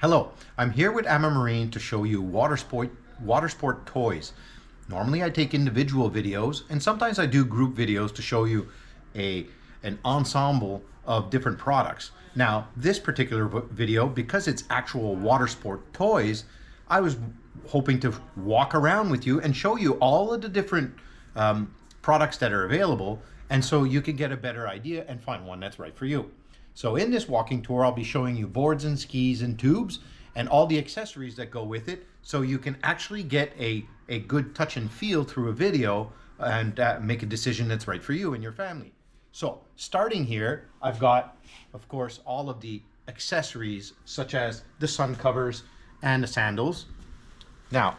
Hello, I'm here with Amma Marine to show you water sport toys. Normally I take individual videos and sometimes I do group videos to show you an ensemble of different products. Now this particular video, because it's actual water sport toys, I was hoping to walk around with you and show you all of the different products that are available, and so you can get a better idea and find one that's right for you. So in this walking tour, I'll be showing you boards and skis and tubes and all the accessories that go with it, so you can actually get a good touch and feel through a video and make a decision that's right for you and your family. So starting here, I've got, of course, all of the accessories such as the sun covers and the sandals. Now,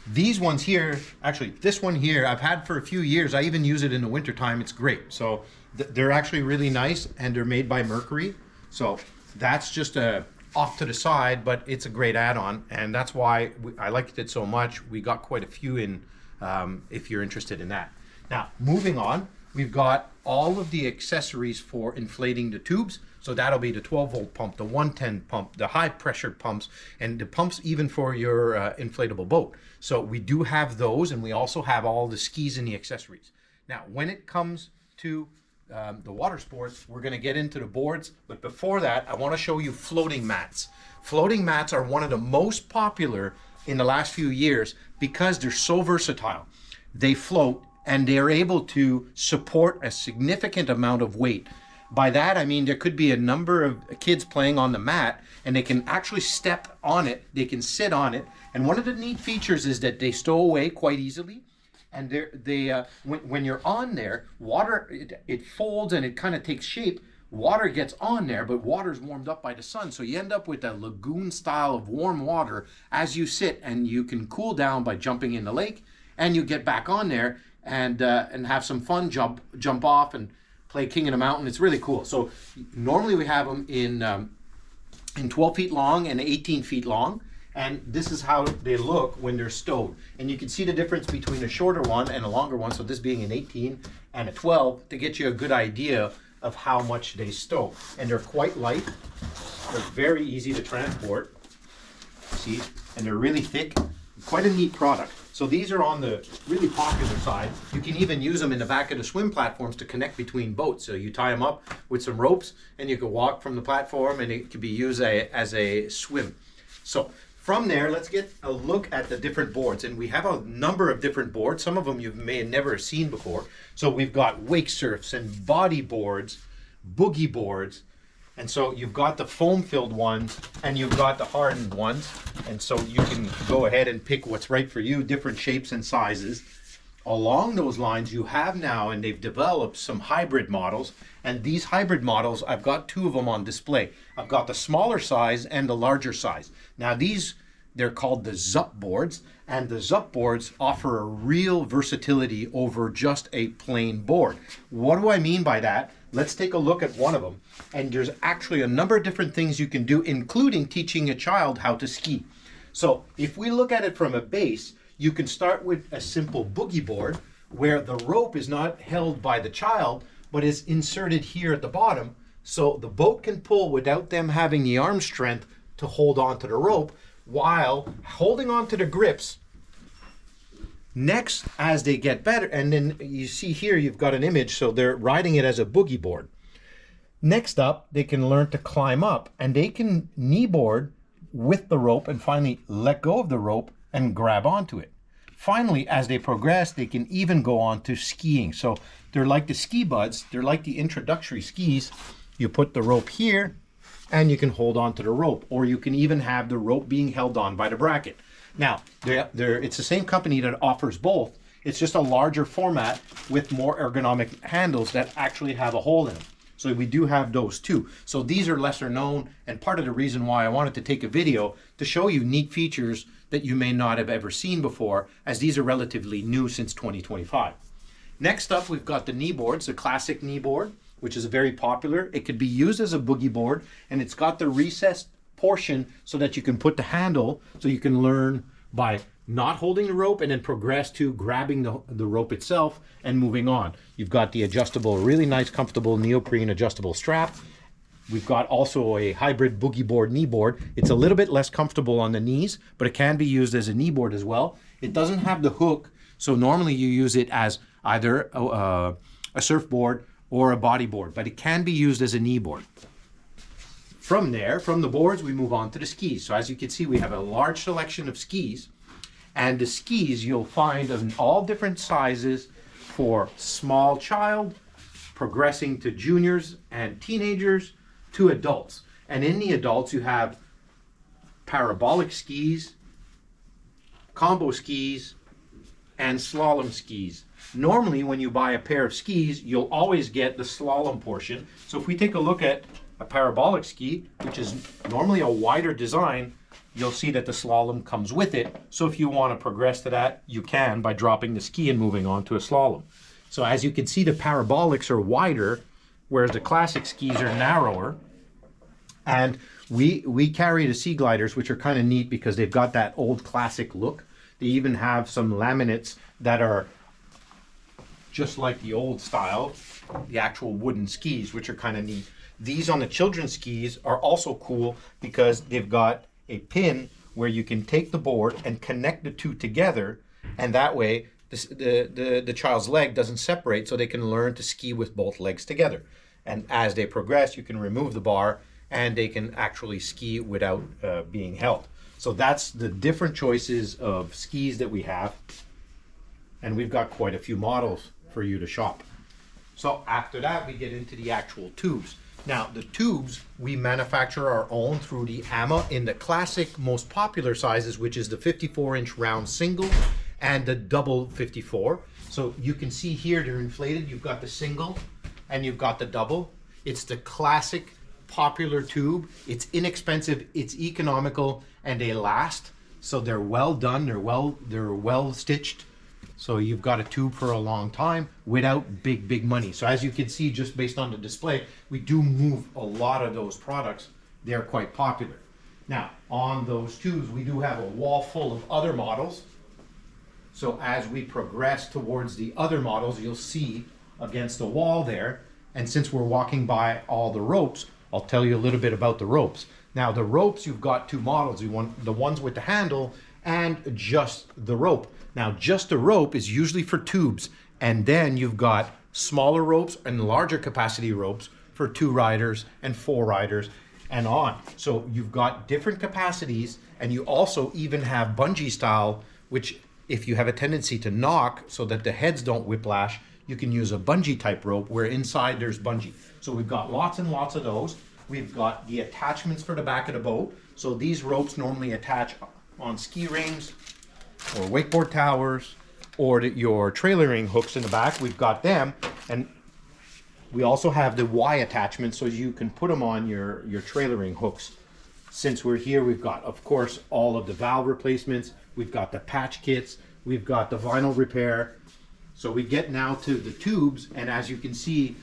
these ones here, actually this one here, I've had for a few years. I even use it in the winter time. It's great. So they're actually really nice and they're made by Mercury. So that's just off to the side, but it's a great add-on. And that's why I liked it so much. We got quite a few in if you're interested in that. Now, moving on, we've got all of the accessories for inflating the tubes. So that'll be the 12-volt pump, the 110 pump, the high-pressure pumps, and the pumps even for your inflatable boat. So we do have those, and we also have all the skis and the accessories. Now, when it comes to the water sports, we're going to get into the boards. But before that, I want to show you floating mats. Floating mats are one of the most popular in the last few years because they're so versatile. They float, and they're able to support a significant amount of weight. By that, I mean there could be a number of kids playing on the mat and they can actually step on it, they can sit on it. And one of the neat features is that they stow away quite easily. And when you're on there, water, it folds and it kind of takes shape. Water gets on there, but water's warmed up by the sun. So you end up with a lagoon style of warm water as you sit, and you can cool down by jumping in the lake, and you get back on there and have some fun, jump off and play King of the Mountain. It's really cool. So normally we have them in 12 feet long and 18 feet long. And this is how they look when they're stowed. And you can see the difference between a shorter one and a longer one. So this being an 18 and a 12 to get you a good idea of how much they stow. And they're quite light. They're very easy to transport. See, and they're really thick. Quite a neat product. So these are on the really popular side. You can even use them in the back of the swim platforms to connect between boats. So you tie them up with some ropes and you can walk from the platform, and it can be used as a swim. So from there, let's get a look at the different boards. And we have a number of different boards. Some of them you may have never seen before. So we've got wake surfs and bodyboards, boogie boards. And so you've got the foam-filled ones and you've got the hardened ones. And so you can go ahead and pick what's right for you, different shapes and sizes. Along those lines, you have now, and they've developed some hybrid models. And these hybrid models, I've got two of them on display. I've got the smaller size and the larger size. Now they're called the Zoup boards, and the Zoup boards offer a real versatility over just a plain board. What do I mean by that? Let's take a look at one of them. And there's actually a number of different things you can do, including teaching a child how to ski. So if we look at it from a base, you can start with a simple boogie board where the rope is not held by the child, but is inserted here at the bottom. So the boat can pull without them having the arm strength to hold on to the rope while holding on to the grips. Next, as they get better, and then you see here you've got an image, so they're riding it as a boogie board. Next up, they can learn to climb up, and they can kneeboard with the rope and finally let go of the rope and grab onto it. Finally, as they progress, they can even go on to skiing. So they're like the ski buds, they're like the introductory skis. You put the rope here and you can hold on to the rope, or you can even have the rope being held on by the bracket. Now, it's the same company that offers both. It's just a larger format with more ergonomic handles that actually have a hole in them. So we do have those too. So these are lesser known, and part of the reason why I wanted to take a video to show you neat features that you may not have ever seen before, as these are relatively new since 2025. Next up, we've got the kneeboards, the classic kneeboard, which is very popular. It could be used as a boogie board, and it's got the recessed portion so that you can put the handle, so you can learn by not holding the rope and then progress to grabbing the rope itself and moving on. You've got the adjustable, really nice, comfortable neoprene adjustable strap. We've got also a hybrid boogie board kneeboard. It's a little bit less comfortable on the knees, but it can be used as a kneeboard as well. It doesn't have the hook, so normally you use it as either a surfboard or a bodyboard, but it can be used as a kneeboard. From there, from the boards, we move on to the skis. So as you can see, we have a large selection of skis, and the skis you'll find in all different sizes for small child, progressing to juniors and teenagers, to adults. And in the adults, you have parabolic skis, combo skis, and slalom skis. Normally, when you buy a pair of skis, you'll always get the slalom portion. So if we take a look at a parabolic ski, which is normally a wider design, you'll see that the slalom comes with it. So if you want to progress to that, you can by dropping the ski and moving on to a slalom. So as you can see, the parabolics are wider, whereas the classic skis are narrower. And we carry the sea gliders, which are kind of neat because they've got that old classic look. They even have some laminates that are just like the old style, the actual wooden skis, which are kind of neat. These on the children's skis are also cool because they've got a pin where you can take the board and connect the two together, and that way the child's leg doesn't separate, so they can learn to ski with both legs together. And as they progress, you can remove the bar and they can actually ski without being held. So that's the different choices of skis that we have, and we've got quite a few models for you to shop. So after that, we get into the actual tubes. Now, the tubes, we manufacture our own through the Amma in the classic, most popular sizes, which is the 54-inch round single and the double 54. So you can see here, they're inflated. You've got the single and you've got the double. It's the classic popular tube. It's inexpensive, it's economical, and they last. So they're well done, they're well stitched. So you've got a tube for a long time without big money. So as you can see, just based on the display, we do move a lot of those products. They're quite popular. Now, on those tubes, we do have a wall full of other models. So as we progress towards the other models, you'll see against the wall there. And since we're walking by all the ropes, I'll tell you a little bit about the ropes. Now, the ropes, you've got two models. You want the ones with the handle and just the rope. Now, just the rope is usually for tubes, and then you've got smaller ropes and larger capacity ropes for 2 riders and 4 riders and on. So you've got different capacities, and you also even have bungee style, which if you have a tendency to knock so that the heads don't whiplash, you can use a bungee type rope where inside there's bungee. So we've got lots and lots of those. We've got the attachments for the back of the boat. So these ropes normally attach on ski rings or wakeboard towers, or your trailering hooks in the back. We've got them, and we also have the Y attachments, so you can put them on your trailering hooks. Since we're here, we've got, of course, all of the valve replacements. We've got the patch kits. We've got the vinyl repair. So we get now to the tubes, and as you can see,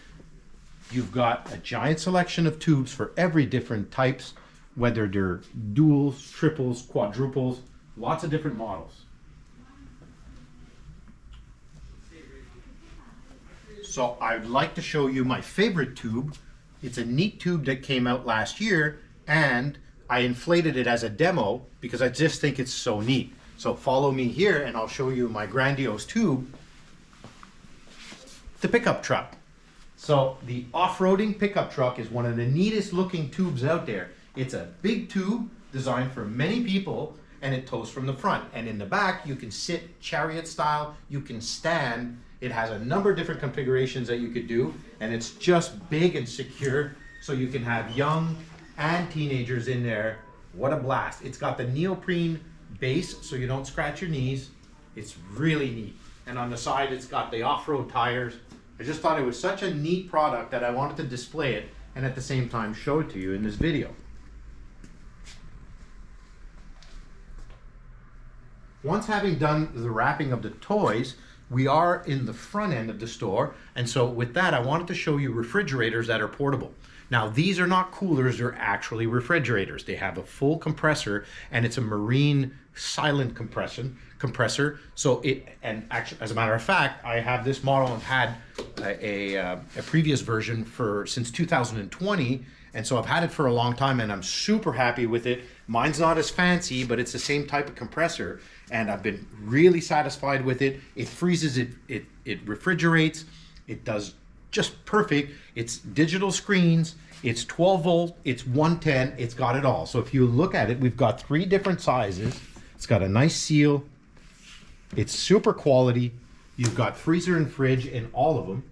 you've got a giant selection of tubes for every different types, whether they're duals, triples, quadruples, lots of different models. So I'd like to show you my favorite tube. It's a neat tube that came out last year, and I inflated it as a demo because I just think it's so neat. So follow me here and I'll show you my grandiose tube, the pickup truck. So the off-roading pickup truck is one of the neatest looking tubes out there. It's a big tube designed for many people, and it tows from the front. And in the back, you can sit chariot style, you can stand. It has a number of different configurations that you could do, and it's just big and secure, so you can have young and teenagers in there. What a blast. It's got the neoprene base, so you don't scratch your knees. It's really neat. And on the side, it's got the off-road tires. I just thought it was such a neat product that I wanted to display it and at the same time show it to you in this video. Once having done the wrapping of the toys, we are in the front end of the store, and so with that I wanted to show you refrigerators that are portable. Now these are not coolers, they're actually refrigerators. They have a full compressor, and it's a marine silent compressor. So and actually, as a matter of fact, I have this model and had a previous version since 2020, And so I've had it for a long time and I'm super happy with it. Mine's not as fancy, but it's the same type of compressor. And I've been really satisfied with it. It freezes, it refrigerates, it does just perfect. It's digital screens, it's 12 volt, it's 110, it's got it all. So if you look at it, we've got 3 different sizes. It's got a nice seal. It's super quality. You've got freezer and fridge in all of them.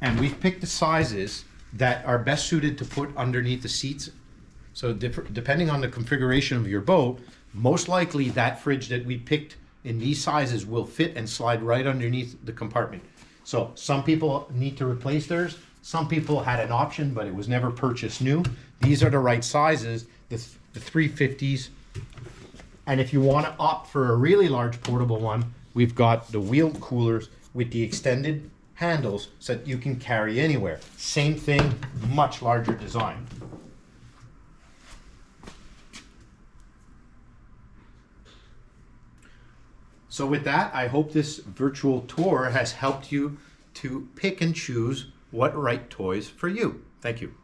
And we've picked the sizes that are best suited to put underneath the seats. So depending on the configuration of your boat, most likely that fridge that we picked in these sizes will fit and slide right underneath the compartment. So some people need to replace theirs. Some people had an option, but it was never purchased new. These are the right sizes, the 350s. And if you want to opt for a really large portable one, we've got the wheeled coolers with the extended handles so that you can carry anywhere. Same thing, much larger design. So with that, I hope this virtual tour has helped you to pick and choose what right toys for you. Thank you.